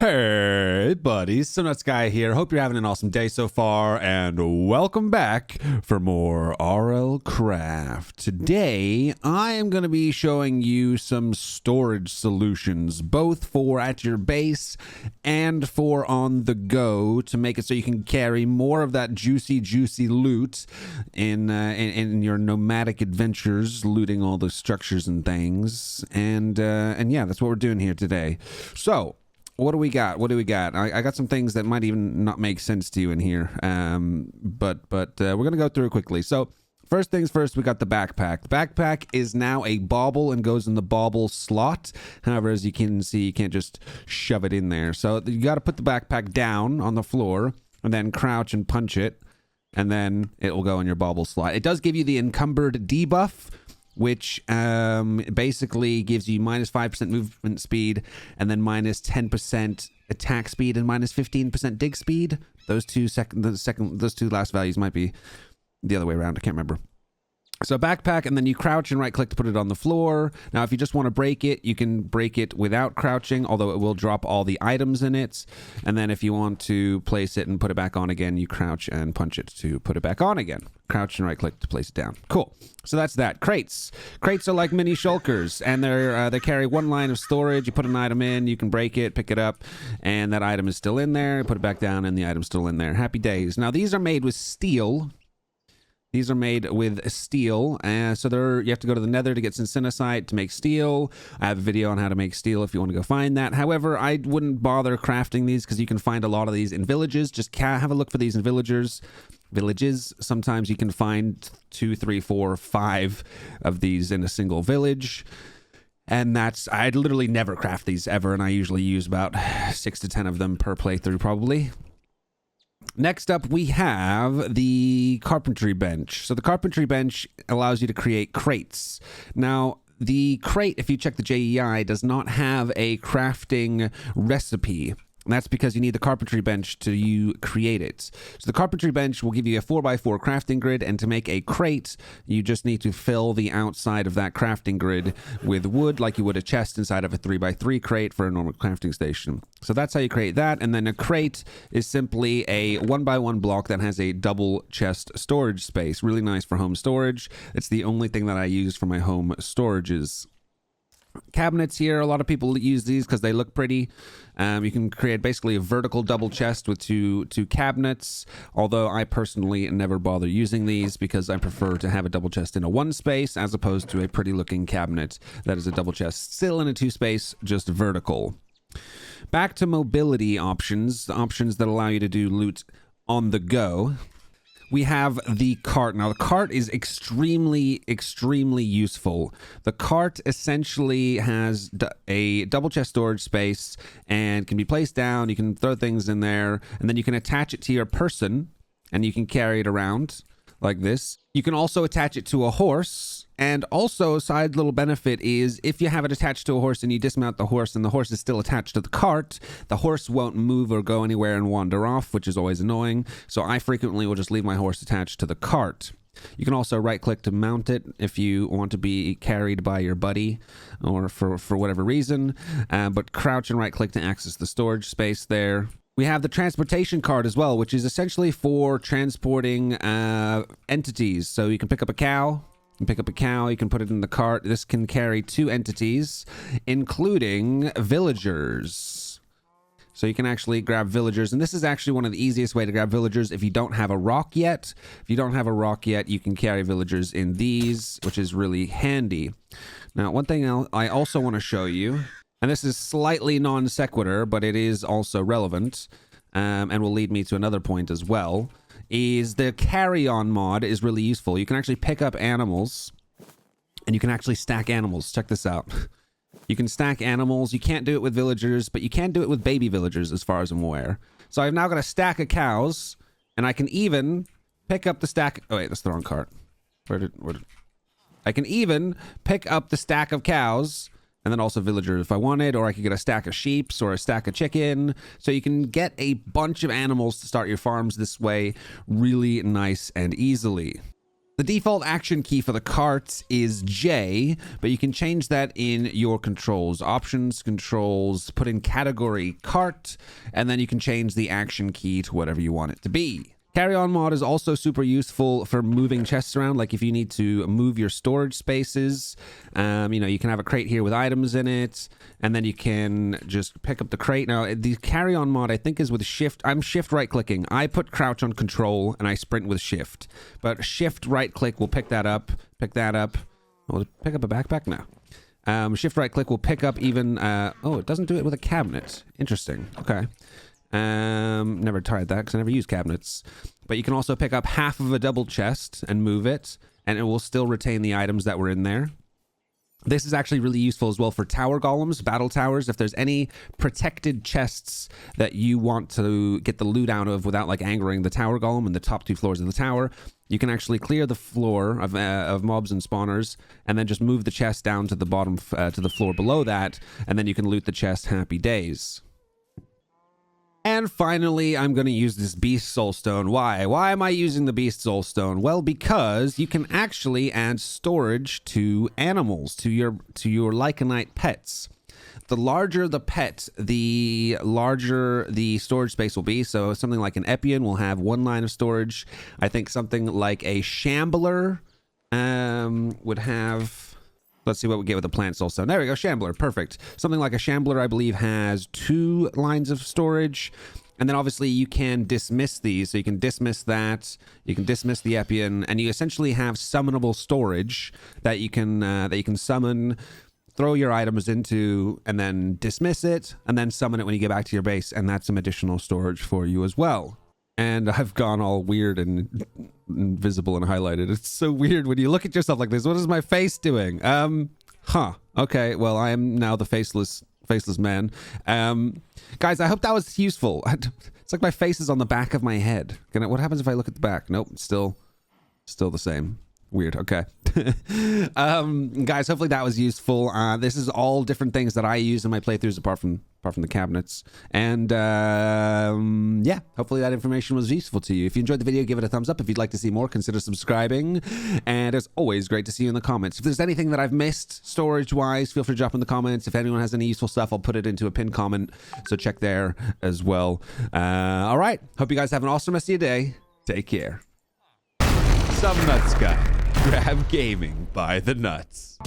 Hey buddies, Nuts Guy here. Hope you're having an awesome day so far, and welcome back for more RL Craft. Today, I am going to be showing you some storage solutions, both for at your base and for on the go, to make it so you can carry more of that juicy loot in your nomadic adventures, looting all the structures and things. And yeah, that's what we're doing here today. So, what do we got? I got some things that might even not make sense to you in here, but we're going to go through it quickly. So first things first, we got the backpack. The backpack is now a bauble and goes in the bauble slot. However, as you can see, you can't just shove it in there. So you got to put the backpack down on the floor and then crouch and punch it, and then it will go in your bauble slot. It does give you the encumbered debuff, which basically gives you minus 5% movement speed and then minus 10% attack speed and minus 15% dig speed. Those two last values might be the other way around. I can't remember. So backpack, and then you crouch and right click to put it on the floor. Now, if you just want to break it, you can break it without crouching, although it will drop all the items in it. And then if you want to place it and put it back on again, you crouch and punch it to put it back on again. Crouch and right click to place it down. Cool. So that's that. Crates. Crates are like mini shulkers, and they carry one line of storage. You put an item in, you can break it, pick it up, and that item is still in there. Put it back down, and the item's still in there. Happy days. Now, these are made with steel. These are made with steel, so you have to go to the Nether to get synthesis to make steel. I have a video on how to make steel if you want to go find that. However, I wouldn't bother crafting these because you can find a lot of these in villages. Just have a look for these in villages. Sometimes you can find 2, 3, 4, 5 of these in a single village. And I'd literally never craft these ever, and I usually use about 6 to 10 of them per playthrough probably. Next up, we have the carpentry bench. So the carpentry bench allows you to create crates. Now, the crate, if you check the JEI, does not have a crafting recipe. And that's because you need the carpentry bench to create it. So the carpentry bench will give you a 4x4 crafting grid, and to make a crate, you just need to fill the outside of that crafting grid with wood, like you would a chest inside of a 3x3 crate for a normal crafting station. So that's how you create that. And then a crate is simply a 1x1 block that has a double chest storage space. Really nice for home storage. It's the only thing that I use for my home storages. Cabinets here, a lot of people use these because they look pretty. You can create basically a vertical double chest with two cabinets, although I personally never bother using these because I prefer to have a double chest in a 1 space as opposed to a pretty looking cabinet that is a double chest still in a 2 space, just vertical. Back to mobility options, the options that allow you to do loot on the go. We have the cart. Now, the cart is extremely useful. The cart essentially has a double chest storage space and can be placed down. You can throw things in there, and then you can attach it to your person, and you can carry it around like this. You can also attach it to a horse. And also, a side little benefit is if you have it attached to a horse and you dismount the horse and the horse is still attached to the cart, the horse won't move or go anywhere and wander off, which is always annoying. So I frequently will just leave my horse attached to the cart. You can also right click to mount it if you want to be carried by your buddy or for whatever reason. But crouch and right click to access the storage space there. We have the transportation cart as well, which is essentially for transporting entities. So you can pick up a cow. You can put it in the cart. This can carry 2 entities, including villagers. So you can actually grab villagers, and this is actually one of the easiest way to grab villagers if you don't have a rock yet. If you don't have a rock yet, you can carry villagers in these, which is really handy. Now, one thing I also want to show you, and this is slightly non sequitur, but it is also relevant, and will lead me to another point as well, is the carry-on mod is really useful. You can actually pick up animals, and you can actually stack animals. Check this out. You can stack animals. You can't do it with villagers, but you can do it with baby villagers as far as I'm aware. So I've now got a stack of cows, and I can even pick up the stack. Oh, wait, that's the wrong cart. I can even pick up the stack of cows and then also villagers if I wanted, or I could get a stack of sheep or a stack of chicken. So you can get a bunch of animals to start your farms this way really nice and easily. The default action key for the cart is J, but you can change that in your controls. Options, controls, put in category cart, and then you can change the action key to whatever you want it to be. Carry-on mod is also super useful for moving chests around. Like if you need to move your storage spaces, you can have a crate here with items in it, and then you can just pick up the crate. Now, the carry-on mod, I think, is with shift. I'm shift right-clicking. I put crouch on control, and I sprint with shift. But shift right-click will pick that up. Will it pick up a backpack? No. Shift right-click will pick up even... it doesn't do it with a cabinet. Interesting. Okay. Never tried that because I never use cabinets. But you can also pick up half of a double chest and move it, and it will still retain the items that were in there. This is actually really useful as well for tower golems, battle towers. If there's any protected chests that you want to get the loot out of without like angering the tower golem in the top 2 floors of the tower, you can actually clear the floor of mobs and spawners, and then just move the chest down to the bottom to the floor below that, and then you can loot the chest. Happy days. And finally, I'm going to use this Beast Soulstone. Why? Why am I using the Beast Soulstone? Well, because you can actually add storage to animals, to your Lycanite pets. The larger the pet, the larger the storage space will be. So something like an Epion will have 1 line of storage. I think something like a Shambler would have... Let's see what we get with the plant soulstone. There we go, Shambler, perfect. Something like a Shambler, I believe, has 2 lines of storage. And then obviously you can dismiss these. So you can dismiss that, you can dismiss the Epion, and you essentially have summonable storage that you can summon, throw your items into, and then dismiss it, and then summon it when you get back to your base, and that's some additional storage for you as well. And I've gone all weird and invisible and highlighted. It's so weird when you look at yourself like this. What is my face doing? Okay, well, I am now the faceless man. Guys, I hope that was useful. It's like my face is on the back of my head. What happens if I look at the back? Nope, it's still the same. Weird. Okay. Guys, hopefully that was useful. This is all different things that I use in my playthroughs apart from the cabinets. And yeah, hopefully that information was useful to you. If you enjoyed the video, give it a thumbs up. If you'd like to see more, consider subscribing. And it's always great to see you in the comments. If there's anything that I've missed storage-wise, feel free to drop in the comments. If anyone has any useful stuff, I'll put it into a pinned comment. So check there as well. All right. Hope you guys have an awesome rest of your day. Take care. Some nuts guy. Grab gaming by the nuts.